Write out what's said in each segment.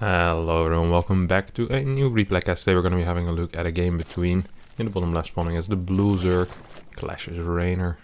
Hello everyone, welcome back to a new replay cast. Today we're going to be having a look at a game between, in the bottom left spawning as the blue Zerg, clashes Reynor.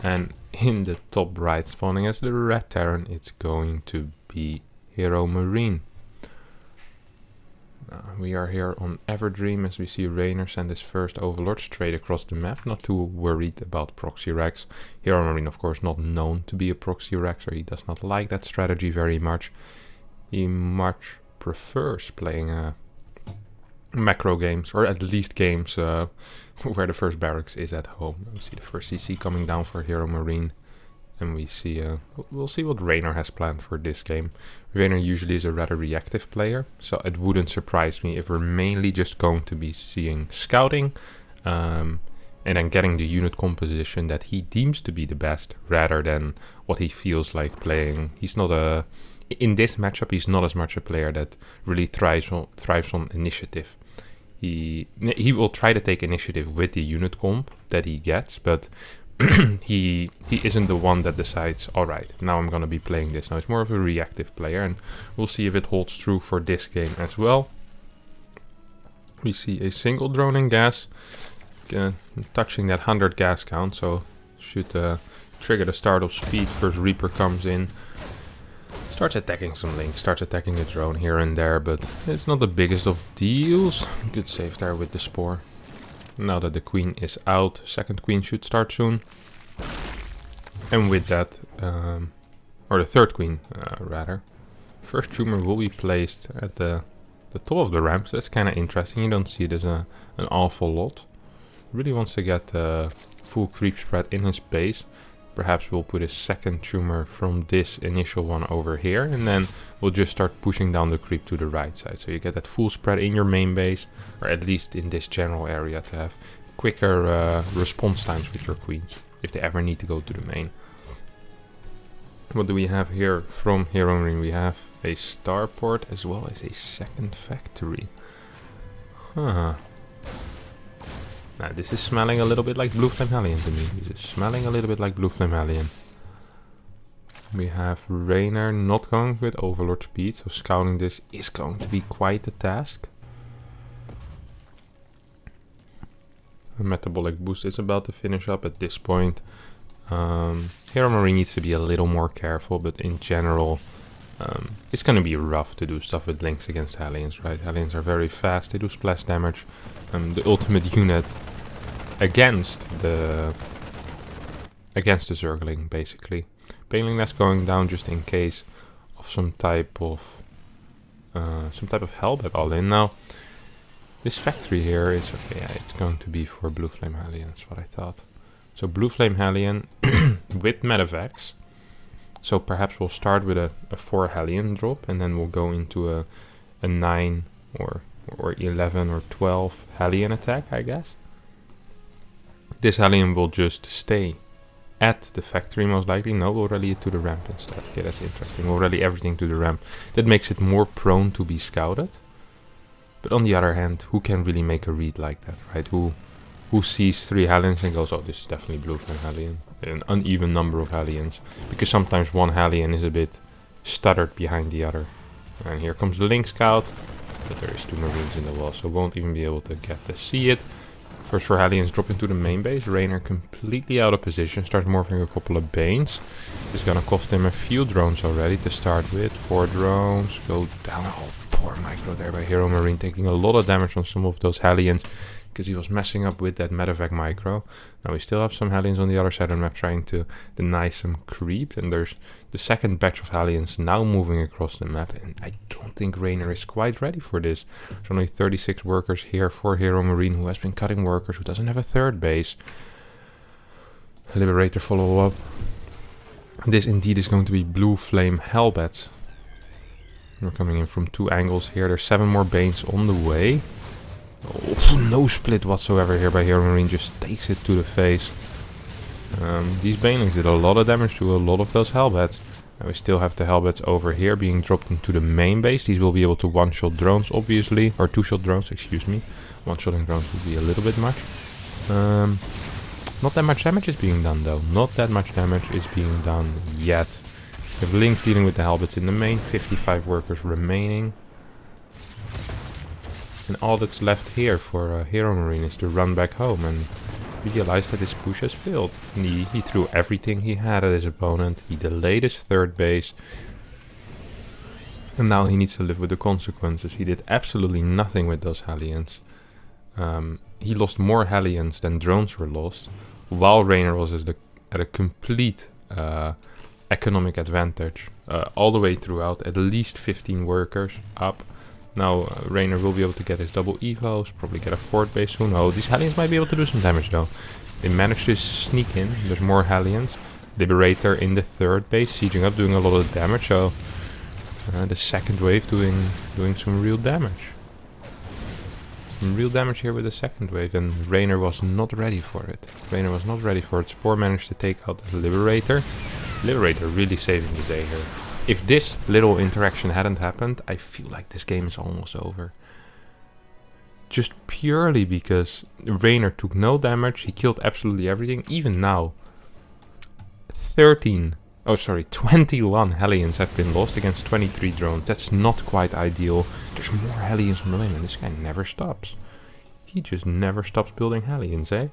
And in the top right spawning as the red Terran, it's going to be HeroMarine. We are here on Everdream as we see Reynor send his first Overlord straight across the map, not too worried about proxy racks. HeroMarine of course not known to be a proxy rack, so he does not like that strategy very much. He much prefers playing macro games, or at least games where the first barracks is at home. We see the first CC coming down for HeroMarine, and we see we'll see what Reynor has planned for this game. Reynor usually is a rather reactive player, so it wouldn't surprise me if we're mainly just going to be seeing scouting and then getting the unit composition that he deems to be the best, rather than what he feels like playing. He's not a In this matchup, he's not as much a player that really thrives on initiative. He will try to take initiative with the unit comp that he gets, but he isn't the one that decides, alright, now I'm gonna be playing this. Now he's more of a reactive player, and we'll see if it holds true for this game as well. We see a single drone in gas, touching that 100 gas count, so should trigger the startup speed. First Reaper comes in. Starts attacking some links, starts attacking a drone here and there, but it's not the biggest of deals. Good save there with the Spore. Now that the queen is out, second queen should start soon. And with that, or the third queen rather. First tumor will be placed at the top of the ramp, so that's kind of interesting. You don't see it as an awful lot. Really wants to get full creep spread in his base. Perhaps we'll put a second tumor from this initial one over here, and then we'll just start pushing down the creep to the right side. So you get that full spread in your main base, or at least in this general area, to have quicker response times with your queens, if they ever need to go to the main. What do we have here from HeroMarine? We have a starport as well as a second factory. Huh. Now this is smelling a little bit like Blue Flame Hellion to me. This is smelling a little bit like Blue Flame Hellion. We have Reynor not going with Overlord speed, so scouting this is going to be quite a task. A metabolic boost is about to finish up at this point. HeroMarine needs to be a little more careful, but in general it's going to be rough to do stuff with links against Hellions, right? Hellions are very fast, they do splash damage. The ultimate unit against the Zergling, basically. Baneling that's going down just in case of some type of hellbat all in. Now this factory here is okay. Yeah, it's going to be for Blue Flame Hellion, that's what I thought. So Blue Flame Hellion with medevacs. So perhaps we'll start with a 4 Hellion drop, and then we'll go into a 9 or 11 or 12 Hellion attack, I guess. This Hellion will just stay at the factory most likely. No, we'll rally it to the ramp instead. Okay, that's interesting. We'll rally everything to the ramp. That makes it more prone to be scouted. But on the other hand, who can really make a read like that, right? Who sees 3 Hellions and goes, oh, this is definitely Blue Flame Hellion. An uneven number of Hellions. Because sometimes one Hellion is a bit stuttered behind the other. And here comes the Link Scout. But there is 2 Marines in the wall, so won't even be able to get to see it. First 4 Hellions drop into the main base. Reynor completely out of position. Starts morphing a couple of Banes. It's gonna cost him a few drones already to start with. 4 drones go down. Oh, poor micro there by HeroMarine, taking a lot of damage on some of those Hellions, because he was messing up with that medevac micro. Now we still have some Hellions on the other side of the map trying to deny some creep, and there's the second batch of Hellions now moving across the map, and I don't think Reynor is quite ready for this. There's only 36 workers here for HeroMarine, who has been cutting workers, who doesn't have a third base. Liberator follow up. This indeed is going to be Blue Flame Hellbats. We're coming in from 2 angles here. There's 7 more Banes on the way. Oh, no split whatsoever here by HeroMarine, just takes it to the face. These Banelings did a lot of damage to a lot of those Hellbats. Now we still have the Hellbats over here being dropped into the main base. These will be able to one-shot drones, obviously. Or two-shot drones, excuse me. One-shotting drones would be a little bit much. Not that much damage is being done though. Not that much damage is being done yet. We have Lynx dealing with the Halberds in the main, 55 workers remaining. And all that's left here for HeroMarine is to run back home and realize that his push has failed. He threw everything he had at his opponent, he delayed his third base, and now he needs to live with the consequences. He did absolutely nothing with those hellions. He lost more hellions than drones were lost, while Reynor was at a complete economic advantage all the way throughout, at least 15 workers up. Now Reynor will be able to get his double evos, probably get a fourth base soon. Oh, these hellions might be able to do some damage though. They managed to sneak in, there's more hellions. Liberator in the third base, sieging up, doing a lot of damage, so the second wave doing some real damage. Some real damage here with the second wave, and Reynor was not ready for it. Reynor was not ready for it. Spore managed to take out the Liberator. Liberator really saving the day here. If this little interaction hadn't happened, I feel like this game is almost over. Just purely because Reynor took no damage, he killed absolutely everything. Even now, 21 hellions have been lost against 23 drones. That's not quite ideal. There's more hellions on the way, and this guy never stops. He just never stops building hellions, eh?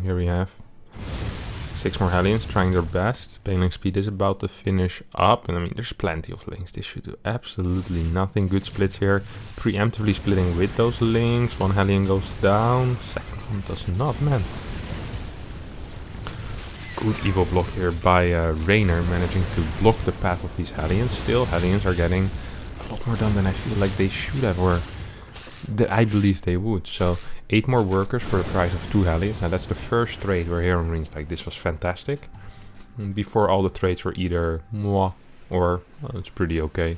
Here we have 6 more hellions trying their best. Baneling speed is about to finish up, and I mean there's plenty of links. This should do absolutely nothing. Good splits here, preemptively splitting with those links. One hellion goes down, second one does not, man. Good evil block here by Reynor, managing to block the path of these hellions. Still, hellions are getting a lot more done than I feel like they should have, or that I believe they would. So 8 more workers for the price of 2 hellions. Now that's the first trade where HeroMarine's like, this was fantastic. And before, all the trades were either mwah or well, it's pretty okay.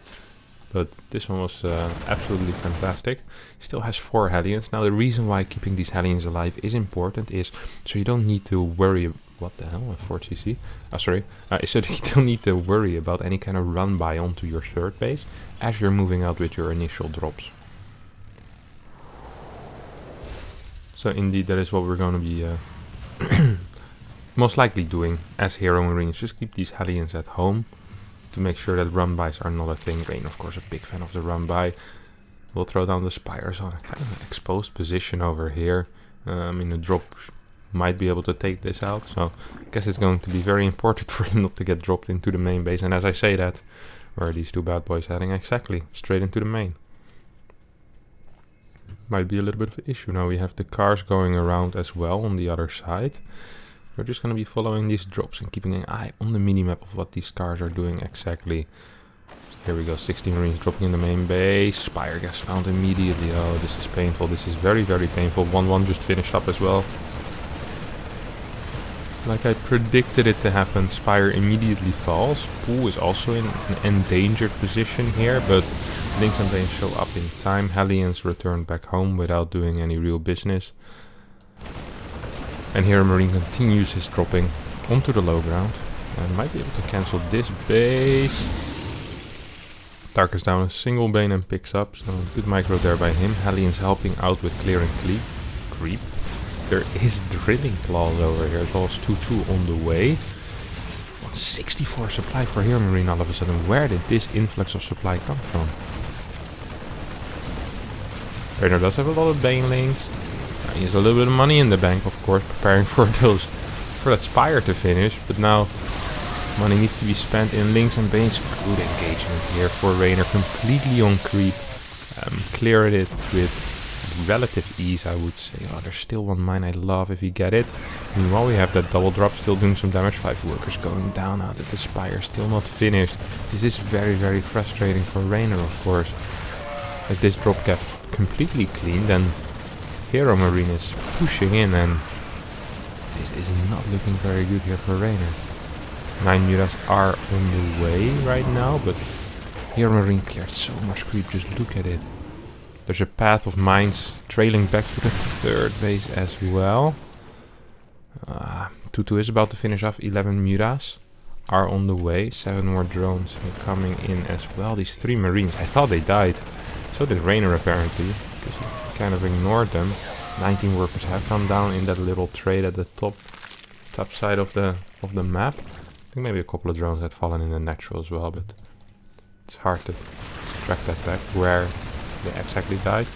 But this one was absolutely fantastic. Still has 4 hellions. Now the reason why keeping these hellions alive is important is so you don't need to worry. What the hell? A 4cc? Sorry. So you don't need to worry about any kind of run by onto your third base as you're moving out with your initial drops. So indeed, that is what we're going to be most likely doing as HeroMarine. Just keep these hellions at home to make sure that run-bys are not a thing. Rain, of course, a big fan of the run-by. We'll throw down the spires on a kind of an exposed position over here. I mean, the drop might be able to take this out. So I guess it's going to be very important for him not to get dropped into the main base. And as I say that, where are these 2 bad boys heading? Exactly, straight into the main. Might be a little bit of an issue. Now we have the cars going around as well on the other side. We're just going to be following these drops and keeping an eye on the minimap of what these cars are doing exactly. Here we go, 16 Marines dropping in the main base. Spire gets found immediately. Oh, this is painful. This is very, very painful. 1-1 just finished up as well. Like I predicted it to happen, Spire immediately falls. Pool is also in an endangered position here, but Lynx and Bane show up in time. Hellions return back home without doing any real business. And HeroMarine continues his dropping onto the low ground. And might be able to cancel this base. Tarkus down a single Bane and picks up, so good micro there by him. Hellions helping out with clearing creep. There is drilling claws over here, as well as 2-2 on the way. 164 supply for HeroMarine all of a sudden. Where did this influx of supply come from? Reynor does have a lot of banelings. He has a little bit of money in the bank, of course, preparing for that Spire to finish. But now money needs to be spent in Lynx and Bane's. Good engagement here for Reynor, completely on creep. Cleared it with relative ease, I would say. Oh, there's still one mine I love if you get it. Meanwhile, we have that double drop still doing some damage. 5 workers going down now that the Spire still not finished. This is very, very frustrating for Reynor, of course. As this drop gets completely clean, then HeroMarine is pushing in, and this is not looking very good here for Reynor. 9 mutas are on the way right now, but HeroMarine cleared so much creep. Just look at it. There's a path of mines trailing back to the third base as well. 2-2 is about to finish off. 11 mutas are on the way. 7 more drones are coming in as well. These 3 Marines, I thought they died. So did Reynor apparently, because he kind of ignored them. 19 workers have gone down in that little trade at the top side of the map. I think maybe a couple of drones had fallen in the natural as well, but it's hard to track that back where they exactly died.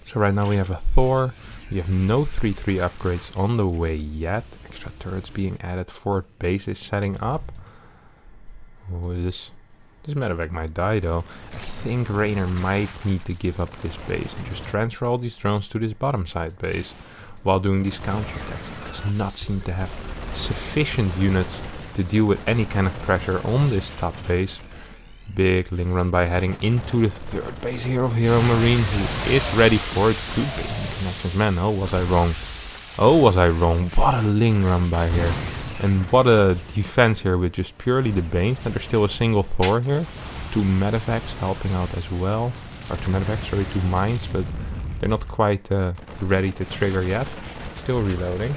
So right now we have a Thor. We have no 3-3 upgrades on the way yet. Extra turrets being added. Fort base is setting up. Oh, this medevac might die though. I think Reynor might need to give up this base and just transfer all these drones to this bottom side base while doing these counterattacks. It does not seem to have sufficient units to deal with any kind of pressure on this top base. Big Ling run by heading into the third base here of HeroMarine, who is ready for it. Good base connections, man. Oh, was I wrong? Oh, was I wrong? What a Ling run by here. And what a defense here with just purely the Banes. And there's still a single Thor here. 2 medevacs helping out as well. Or 2 medevacs, sorry, 2 mines, but they're not quite ready to trigger yet. Still reloading.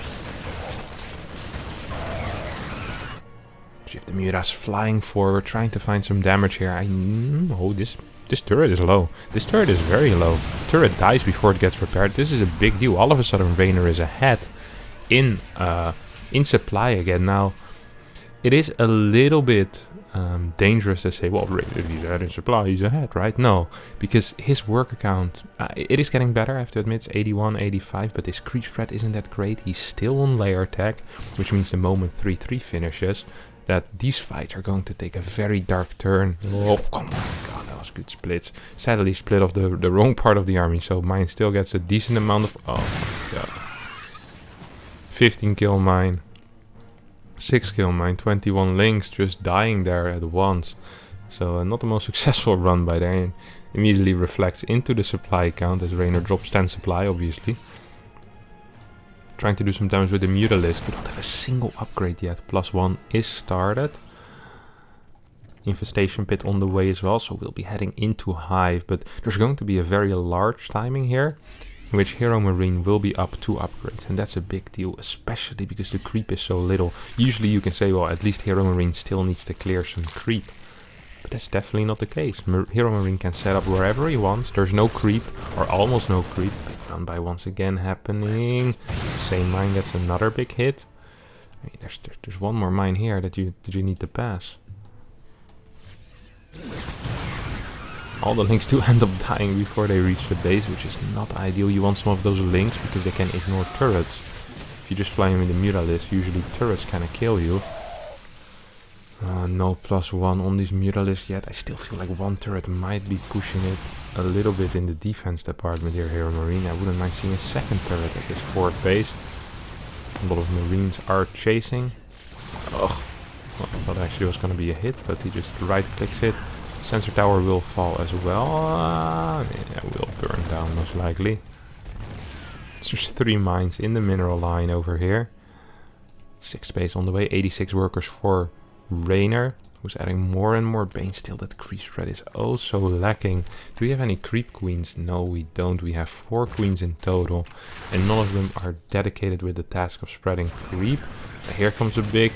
If the Mura's flying forward, trying to find some damage here. Oh, this turret is low. This turret is very low. Turret dies before it gets repaired. This is a big deal. All of a sudden, Reynor is ahead in supply again. Now, it is a little bit dangerous to say, well, if he's ahead in supply, he's ahead, right? No, because his worker count, it is getting better, I have to admit. It's 81, 85, but his creep spread isn't that great. He's still on layer tech, which means the moment 3-3 finishes, that these fights are going to take a very dark turn. Oh, come on, God, that was good splits. Sadly, split off the wrong part of the army, so mine still gets a decent amount of... Oh my God. 15 kill mine. 6 kill mine. 21 links just dying there at once. So not the most successful run by there. And immediately reflects into the supply count as Reynor drops 10 supply, obviously. Trying to do some damage with the Mutalisk. We don't have a single upgrade yet. +1 is started. Infestation pit on the way as well. So we'll be heading into Hive. But there's going to be a very large timing here, in which HeroMarine will be up 2 upgrades. And that's a big deal, especially because the creep is so little. Usually you can say, well, at least HeroMarine still needs to clear some creep. But that's definitely not the case. HeroMarine can set up wherever he wants. There's no creep, or almost no creep. Run by once again happening. Same mine gets another big hit. I mean, there's one more mine here that you need to pass. All the links do end up dying before they reach the base, which is not ideal. You want some of those links because they can ignore turrets. If you just fly in with the Mutalisk, usually turrets kind of kill you. No +1 on these Mutalisk yet. I still feel like one turret might be pushing it a little bit in the defense department here, HeroMarine. I wouldn't mind seeing a second turret at this fourth base. A lot of Marines are chasing. Ugh. Well, I thought actually it was going to be a hit, but he just right-clicks it. Sensor tower will fall as well. Yeah, will burn down most likely. It's just 3 mines in the mineral line over here. 6 base on the way. 86 workers for Reynor, who's adding more and more Bane. Still, that creep spread is also lacking. Do we have any creep queens? No, we don't. We have 4 queens in total, and none of them are dedicated with the task of spreading creep. Here comes a big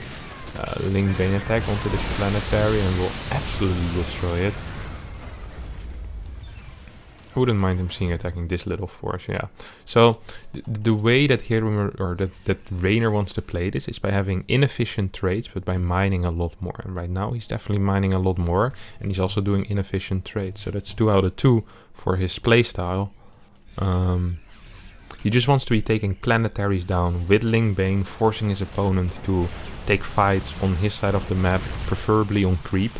Ling Bane attack onto this planetary and will absolutely destroy it. I wouldn't mind him seeing attacking this little force, yeah. So the way that that Reynor wants to play this is by having inefficient trades, but by mining a lot more. And right now he's definitely mining a lot more, and he's also doing inefficient trades. So that's 2 out of 2 for his playstyle. He just wants to be taking planetaries down with Ling Bane, forcing his opponent to take fights on his side of the map, preferably on creep,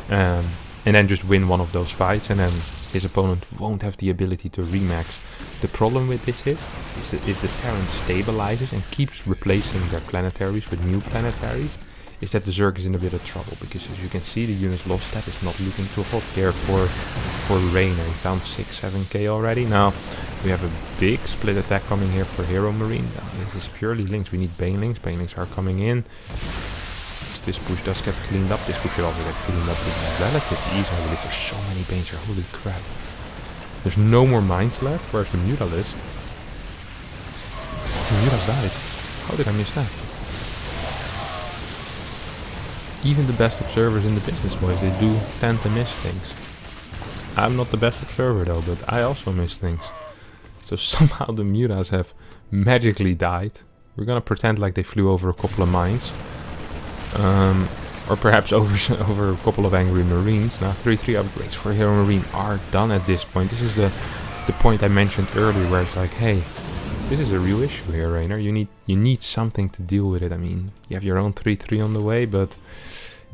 and then just win one of those fights, and then his opponent won't have the ability to remax. The problem with this is that if the Terran stabilizes and keeps replacing their planetaries with new planetaries, is that the Zerg is in a bit of trouble, because as you can see, the unit's lost stat is not looking too hot here for Reynor. He's down 6-7k already. Now we have a big split attack coming here for HeroMarine. This is purely links. We need Banelings. Banelings are coming in. This push does get cleaned up. This push should also get cleaned up with relative ease, I believe. There's so many Banes here. Holy crap. There's no more mines left. Where's the Mutalisk? The Mutalisk died. How did I miss that? Even the best observers in the business, boys, they do tend to miss things. I'm not the best observer though, but I also miss things. So somehow the mutas have magically died. We're gonna pretend like they flew over a couple of mines. Or perhaps over a couple of angry marines. Now 3-3 upgrades for HeroMarine are done at this point. This is the point I mentioned earlier, where it's like, hey, this is a real issue here, Reynor. You need something to deal with it. I mean, you have your own 3-3 on the way, but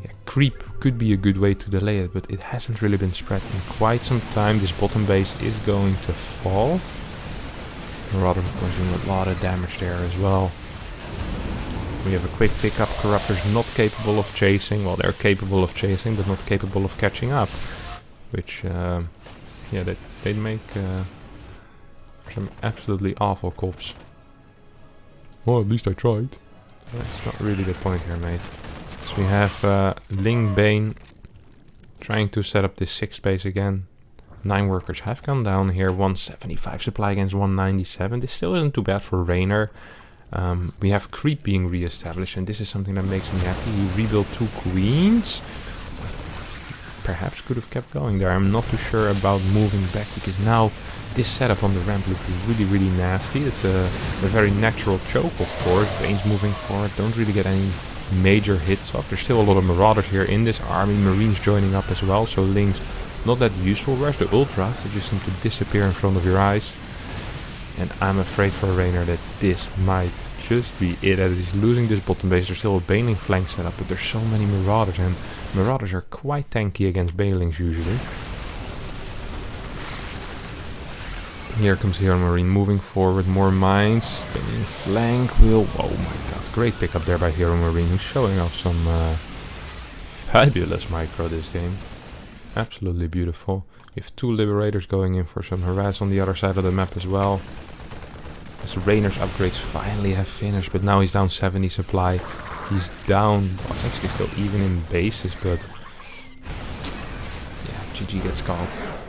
yeah, creep could be a good way to delay it, but it hasn't really been spread in quite some time. This bottom base is going to fall. Marauder, of course, doing a lot of damage there as well. We have a quick pickup. Corruptors not capable of chasing. Well, they're capable of chasing, but not capable of catching up. Which, yeah, they'd make some absolutely awful cops. Well, at least I tried. That's not really the point here, mate. So we have Ling Bane trying to set up this 6 base again. 9 workers have gone down here. 175 supply against 197. This still isn't too bad for Reynor. We have creep being re-established, and this is something that makes me happy. He rebuilt 2 queens. Perhaps could have kept going there. I'm not too sure about moving back, because now this setup on the ramp looks really, really nasty. It's a very natural choke, of course. Bane's moving forward. Don't really get any major hits off. There's still a lot of marauders here in this army. Marines joining up as well, so Ling's not that useful. Where's the ultras? They just seem to disappear in front of your eyes. And I'm afraid for Reynor that this might just be it, as he's losing this bottom base. There's still a Baneling flank set up, but there's so many marauders, and marauders are quite tanky against Banelings usually. Here comes HeroMarine moving forward, more mines. Baneling flank will... Oh my god, great pickup there by HeroMarine, who's showing off some fabulous micro this game. Absolutely beautiful. We have 2 Liberators going in for some harass on the other side of the map as well. As Reynor's upgrades finally have finished, but now he's down 70 supply. He's down, well, it's actually still even in bases, but yeah, GG gets called.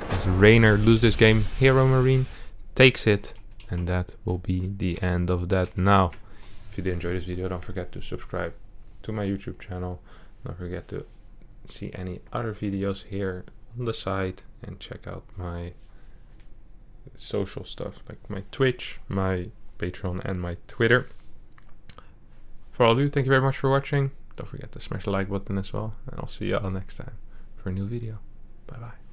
As Reynor loses this game, HeroMarine takes it, and that will be the end of that. Now, if you did enjoy this video, don't forget to subscribe to my YouTube channel. Don't forget to see any other videos here on the side, and check out my social stuff like my Twitch, my Patreon, and my Twitter. For all of you, thank you very much for watching. Don't forget to smash the like button as well, and I'll see you all next time for a new video. Bye bye.